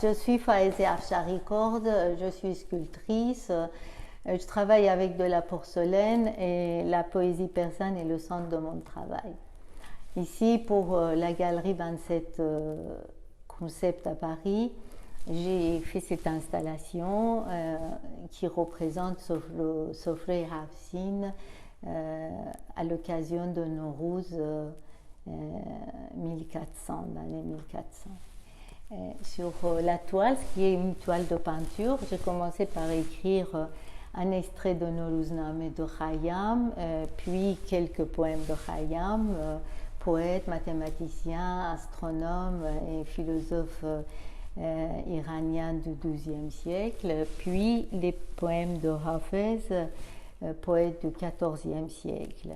je suis Faize Afshari-Kord, je suis sculptrice, je travaille avec de la porcelaine et la poésie persane est le centre de mon travail. Ici, pour la galerie 27 Concept à Paris, j'ai fait cette installation qui représente Sofre Hafsin à l'occasion de Nowruz 1400, l'année 1400. Sur la toile, ce qui est une toile de peinture, j'ai commencé par écrire un extrait de Nowruzname de Khayyam, puis quelques poèmes de Khayyam, poète, mathématicien, astronome et philosophe iranien du XIIe siècle, puis les poèmes de Hafez, poète du XIVe siècle.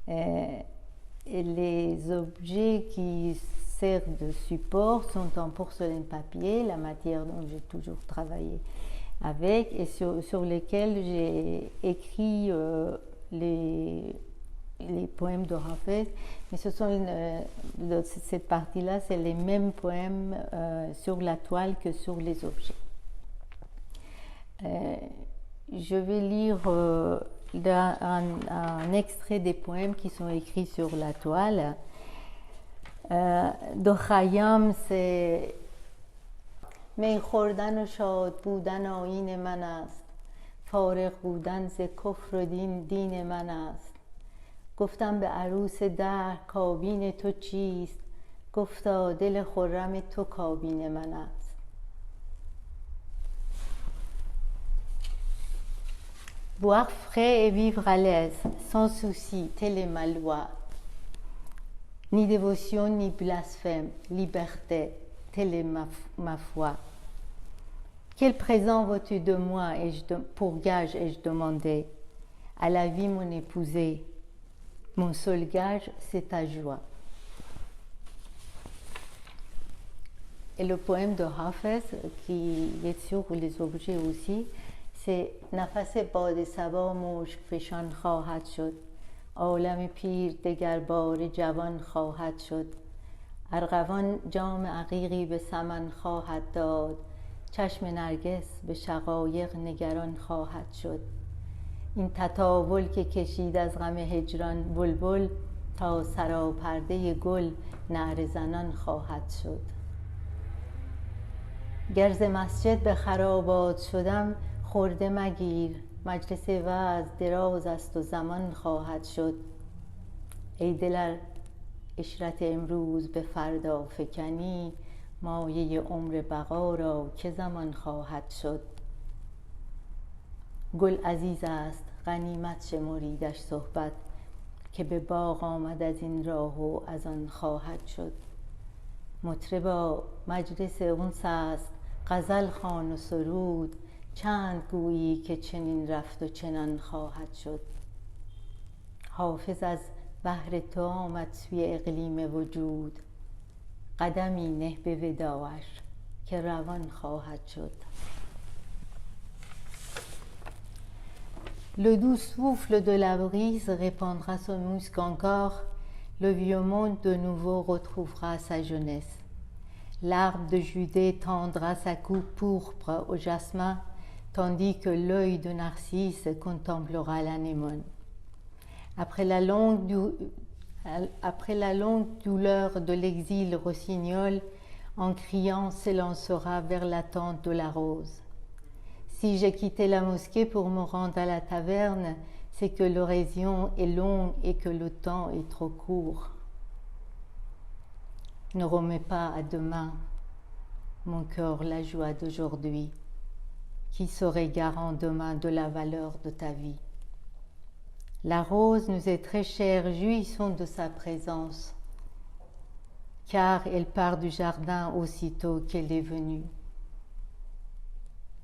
Et les objets qui servent de support sont en porcelaine papier, la matière dont j'ai toujours travaillé avec, et sur lesquels j'ai écrit les poèmes de Hafez, mais ce sont cette partie-là, c'est les mêmes poèmes sur la toile que sur les objets. Je vais lire un extrait des poèmes qui sont écrits sur la toile. De Khayyam, c'est می خوردن و شاد بودن آیین من است فارغ بودن ز کفر و دین من است گفتم به عروس دهر کابین تو چیست گفتا دل خرم تو کابین من است Boire frais et vivre à l'aise, sans souci, telle est ma loi. Ni dévotion, ni blasphème, liberté, telle est ma foi. Quel présent veux-tu de moi pour gage ai-je demandé à la vie mon épousée, mon seul gage c'est ta joie. Et le poème de Hafez qui est sur les objets aussi, c'est نفس باد صبا مشک فشان خواهد شد عالم پیر دگر باره جوان خواهد شد ارغوان جام عقیقی به سمن خواهد داد چشم نرگس به شقایق نگران خواهد شد این تطاول که کشید از غم هجران بلبل تا سراپرده گل نعره زنان خواهد شد گر ز مسجد به خرابات شدم خرده مگیر مجلس وعظ دراز است و زمان خواهد شد ای دل عشرت امروز به فردا فکنی مایه عمر بقا را که زمان خواهد شد گل عزیز است غنیمت شمریدش صحبت که به باغ آمد از این راه و از آن خواهد شد مطربا مجلس انس است غزل خوان و سرود چند گویی که چنین رفت و چنان خواهد شد حافظ از بهر تو آمد سوی اقلیم وجود قدمی نه به وداعش که روان خواهد شد Le doux souffle de la brise répandra son musc encore, le vieux monde de nouveau retrouvera sa jeunesse. L'arbre de Judée tendra sa coupe pourpre au jasmin, tandis que l'œil de Narcisse contemplera l'anémone. Après la longue douleur de l'exil rossignol, en criant s'élancera vers la tente de la rose. Si j'ai quitté la mosquée pour me rendre à la taverne, c'est que l'oraison est longue et que le temps est trop court. Ne remets pas à demain, mon cœur, la joie d'aujourd'hui, qui serait garant demain de la valeur de ta vie. La rose nous est très chère, jouissons de sa présence, car elle part du jardin aussitôt qu'elle est venue.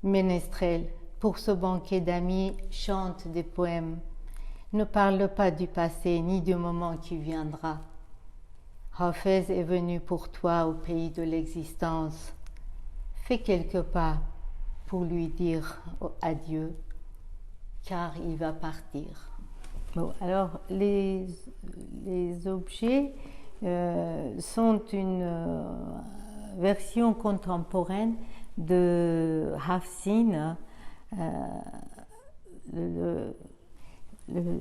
Ménestrel, pour ce banquet d'amis, chante des poèmes. Ne parle pas du passé ni du moment qui viendra. Hafez est venu pour toi au pays de l'existence. Fais quelques pas pour lui dire adieu, car il va partir. Bon, alors les objets sont version contemporaine de Hafsine.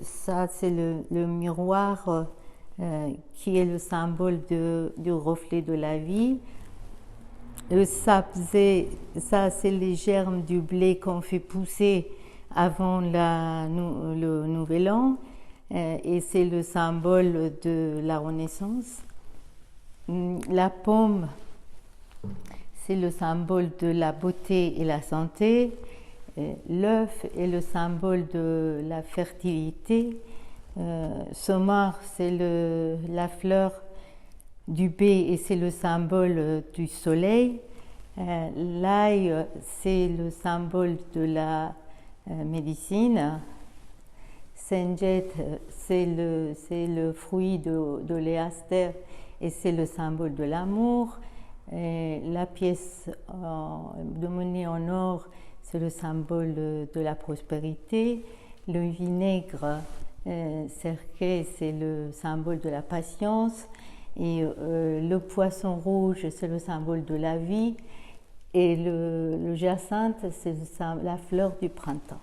Ça, c'est le miroir qui est le symbole du reflet de la vie. Le sapzé, ça, c'est les germes du blé qu'on fait pousser avant le Nouvel An, et c'est le symbole de la Renaissance. La pomme, c'est le symbole de la beauté et la santé. L'œuf est le symbole de la fertilité. Somar, c'est la fleur du baie et c'est le symbole du soleil. L'ail, c'est le symbole de la médecine. Senjet, c'est le fruit de l'éaster et c'est le symbole de l'amour. La pièce de monnaie en or, c'est le symbole de la prospérité. Le vinaigre, cerqué, c'est le symbole de la patience. Et le poisson rouge, c'est le symbole de la vie. Et le jacinthe, c'est la fleur du printemps.